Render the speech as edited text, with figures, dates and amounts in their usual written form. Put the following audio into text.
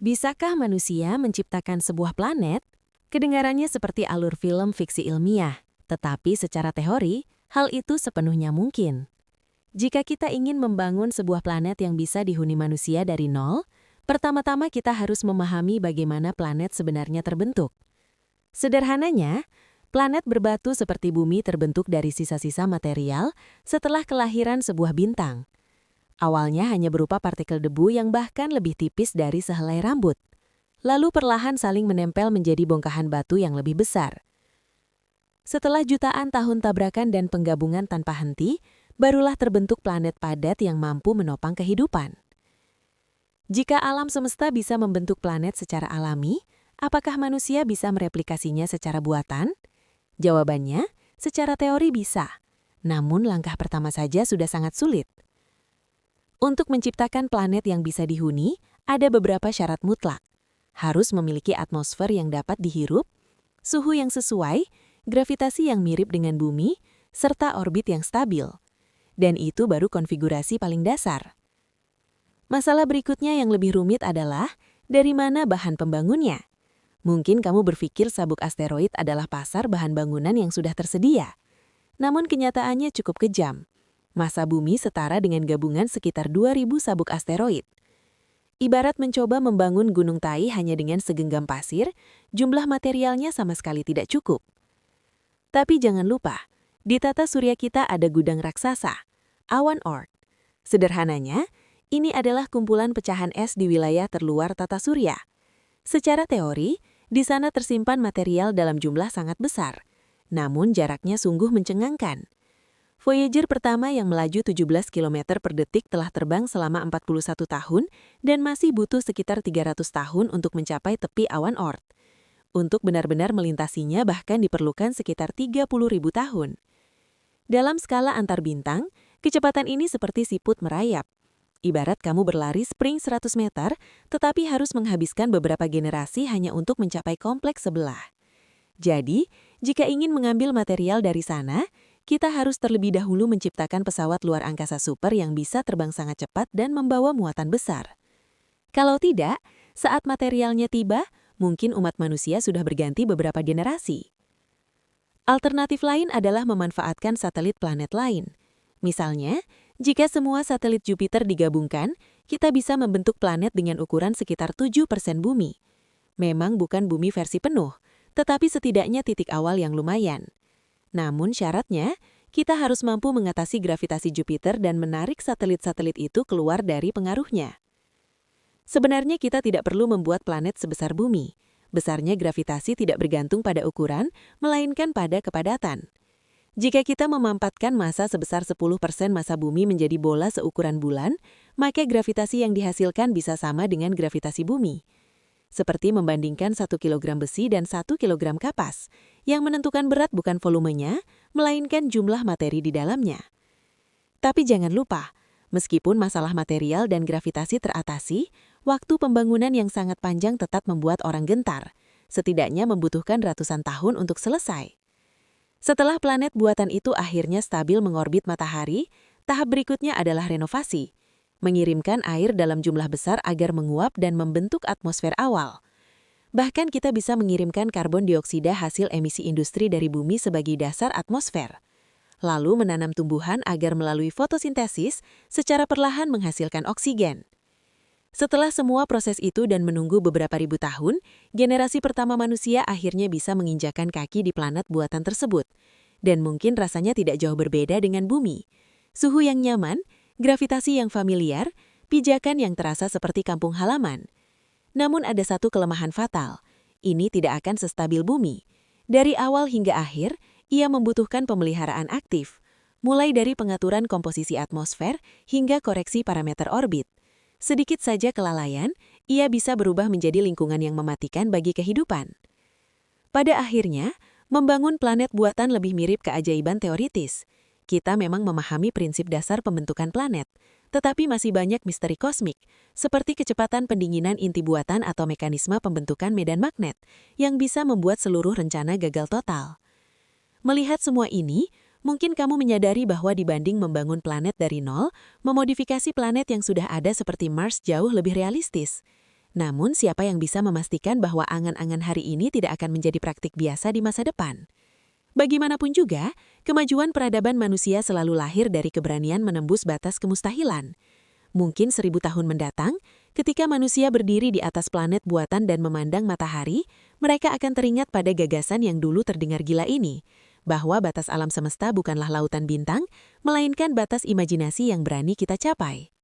Bisakah manusia menciptakan sebuah planet? Kedengarannya seperti alur film fiksi ilmiah, tetapi secara teori, hal itu sepenuhnya mungkin. Jika kita ingin membangun sebuah planet yang bisa dihuni manusia dari nol, pertama-tama kita harus memahami bagaimana planet sebenarnya terbentuk. Sederhananya, planet berbatu seperti bumi terbentuk dari sisa-sisa material setelah kelahiran sebuah bintang. Awalnya hanya berupa partikel debu yang bahkan lebih tipis dari sehelai rambut. Lalu perlahan saling menempel menjadi bongkahan batu yang lebih besar. Setelah jutaan tahun tabrakan dan penggabungan tanpa henti, barulah terbentuk planet padat yang mampu menopang kehidupan. Jika alam semesta bisa membentuk planet secara alami, apakah manusia bisa mereplikasinya secara buatan? Jawabannya, secara teori bisa. Namun langkah pertama saja sudah sangat sulit. Untuk menciptakan planet yang bisa dihuni, ada beberapa syarat mutlak. Harus memiliki atmosfer yang dapat dihirup, suhu yang sesuai, gravitasi yang mirip dengan bumi, serta orbit yang stabil. Dan itu baru konfigurasi paling dasar. Masalah berikutnya yang lebih rumit adalah, dari mana bahan pembangunnya? Mungkin kamu berpikir sabuk asteroid adalah pasar bahan bangunan yang sudah tersedia. Namun kenyataannya cukup kejam. Massa bumi setara dengan gabungan sekitar 2.000 sabuk asteroid. Ibarat mencoba membangun gunung Tai hanya dengan segenggam pasir, jumlah materialnya sama sekali tidak cukup. Tapi jangan lupa, di tata surya kita ada gudang raksasa, awan Oort. Sederhananya, ini adalah kumpulan pecahan es di wilayah terluar tata surya. Secara teori, di sana tersimpan material dalam jumlah sangat besar, namun jaraknya sungguh mencengangkan. Voyager pertama yang melaju 17 km per detik telah terbang selama 41 tahun dan masih butuh sekitar 300 tahun untuk mencapai tepi awan Oort. Untuk benar-benar melintasinya bahkan diperlukan sekitar 30.000 tahun. Dalam skala antar bintang, kecepatan ini seperti siput merayap. Ibarat kamu berlari sprint 100 meter, tetapi harus menghabiskan beberapa generasi hanya untuk mencapai kompleks sebelah. Jadi, jika ingin mengambil material dari sana, kita harus terlebih dahulu menciptakan pesawat luar angkasa super yang bisa terbang sangat cepat dan membawa muatan besar. Kalau tidak, saat materialnya tiba, mungkin umat manusia sudah berganti beberapa generasi. Alternatif lain adalah memanfaatkan satelit planet lain. Misalnya, jika semua satelit Jupiter digabungkan, kita bisa membentuk planet dengan ukuran sekitar 7% bumi. Memang bukan bumi versi penuh, tetapi setidaknya titik awal yang lumayan. Namun syaratnya, kita harus mampu mengatasi gravitasi Jupiter dan menarik satelit-satelit itu keluar dari pengaruhnya. Sebenarnya kita tidak perlu membuat planet sebesar bumi. Besarnya gravitasi tidak bergantung pada ukuran, melainkan pada kepadatan. Jika kita memampatkan massa sebesar 10% massa bumi menjadi bola seukuran bulan, maka gravitasi yang dihasilkan bisa sama dengan gravitasi bumi. Seperti membandingkan 1 kg besi dan 1 kg kapas, yang menentukan berat bukan volumenya, melainkan jumlah materi di dalamnya. Tapi jangan lupa, meskipun masalah material dan gravitasi teratasi, waktu pembangunan yang sangat panjang tetap membuat orang gentar, setidaknya membutuhkan ratusan tahun untuk selesai. Setelah planet buatan itu akhirnya stabil mengorbit matahari, tahap berikutnya adalah renovasi. Mengirimkan air dalam jumlah besar agar menguap dan membentuk atmosfer awal. Bahkan kita bisa mengirimkan karbon dioksida hasil emisi industri dari bumi sebagai dasar atmosfer. Lalu menanam tumbuhan agar melalui fotosintesis secara perlahan menghasilkan oksigen. Setelah semua proses itu dan menunggu beberapa ribu tahun, generasi pertama manusia akhirnya bisa menginjakan kaki di planet buatan tersebut. Dan mungkin rasanya tidak jauh berbeda dengan bumi. Suhu yang nyaman, gravitasi yang familiar, pijakan yang terasa seperti kampung halaman. Namun ada satu kelemahan fatal. Ini tidak akan sestabil bumi. Dari awal hingga akhir, ia membutuhkan pemeliharaan aktif. Mulai dari pengaturan komposisi atmosfer hingga koreksi parameter orbit. Sedikit saja kelalaian, ia bisa berubah menjadi lingkungan yang mematikan bagi kehidupan. Pada akhirnya, membangun planet buatan lebih mirip keajaiban teoritis. Kita memang memahami prinsip dasar pembentukan planet, tetapi masih banyak misteri kosmik, seperti kecepatan pendinginan inti buatan atau mekanisme pembentukan medan magnet, yang bisa membuat seluruh rencana gagal total. Melihat semua ini, mungkin kamu menyadari bahwa dibanding membangun planet dari nol, memodifikasi planet yang sudah ada seperti Mars jauh lebih realistis. Namun, siapa yang bisa memastikan bahwa angan-angan hari ini tidak akan menjadi praktik biasa di masa depan? Bagaimanapun juga, kemajuan peradaban manusia selalu lahir dari keberanian menembus batas kemustahilan. Mungkin 1.000 tahun mendatang, ketika manusia berdiri di atas planet buatan dan memandang matahari, mereka akan teringat pada gagasan yang dulu terdengar gila ini, bahwa batas alam semesta bukanlah lautan bintang, melainkan batas imajinasi yang berani kita capai.